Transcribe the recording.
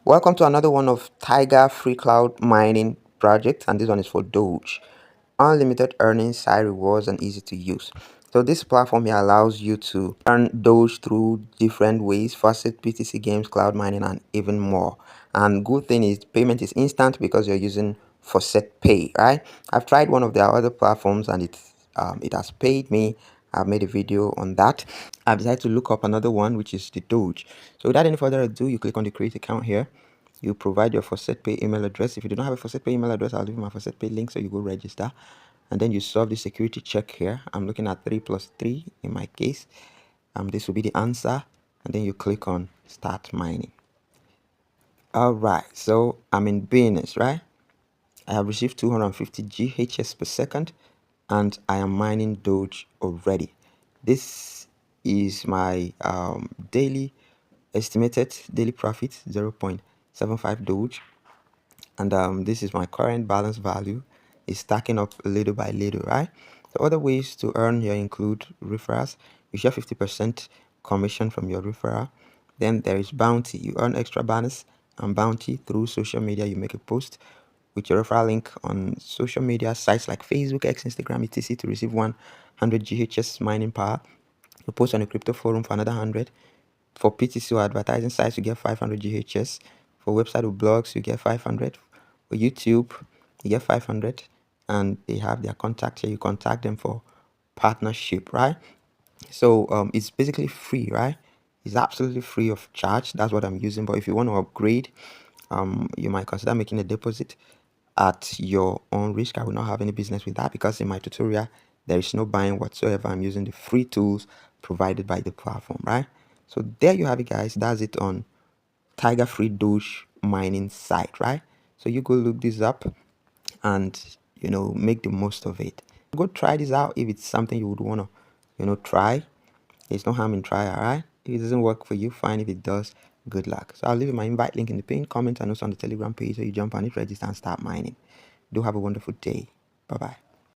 Welcome to another one of Tiger Free Cloud Mining project, and this one is for Doge. Unlimited earnings, high rewards, and easy to use. So this platform here allows you to earn Doge through different ways: facet, BTC games, cloud mining, and even more. And good thing is payment is instant because you're using Faucet Pay, right? I've tried one of their other platforms and it has paid me. I've made a video on that. I've decided to look up another one, which is the Doge. So without any further ado, you click on the create account here. You provide your Faucet Pay email address. If you do not have a Faucet Pay email address, I'll leave my Faucet Pay link, so you go register. And then you solve the security check here. I'm looking at 3 plus 3 in my case. This will be the answer. And then you click on start mining. Alright, so I'm in business, right? I have received 250 GHS per second, and I am mining Doge already. This is my daily estimated daily profit, 0.75 Doge, and this is my current balance value. It's stacking up little by little, right? The other ways to earn here include referrals. You share 50% commission from your referral. Then there is bounty. You earn extra bonus and bounty through social media. You make a post with your referral link on social media sites like Facebook, X, Instagram, etc. to receive 100 GHS mining power. You post on a crypto forum for another 100. For PTC or advertising sites, you get 500 GHS. For website or blogs, you get 500. For YouTube, you get 500. And they have their contact here. You contact them for partnership, right? So it's basically free, right? It's absolutely free of charge. That's what I'm using. But if you want to upgrade, you might consider making a deposit at your own risk. I will not have any business with that because in my tutorial there is no buying whatsoever. I'm using the free tools provided by the platform, right? So there you have it, guys. That's it on Tiger Free Doge mining site, right? So you go look this up and make the most of it. Go try this out if it's something you would want to try. There's no harm in try, all right? If it doesn't work for you, fine. If it does, good luck. So I'll leave you my invite link in the pinned comment and also on the Telegram page, so you jump on it, register, and start mining. Do have a wonderful day. Bye-bye.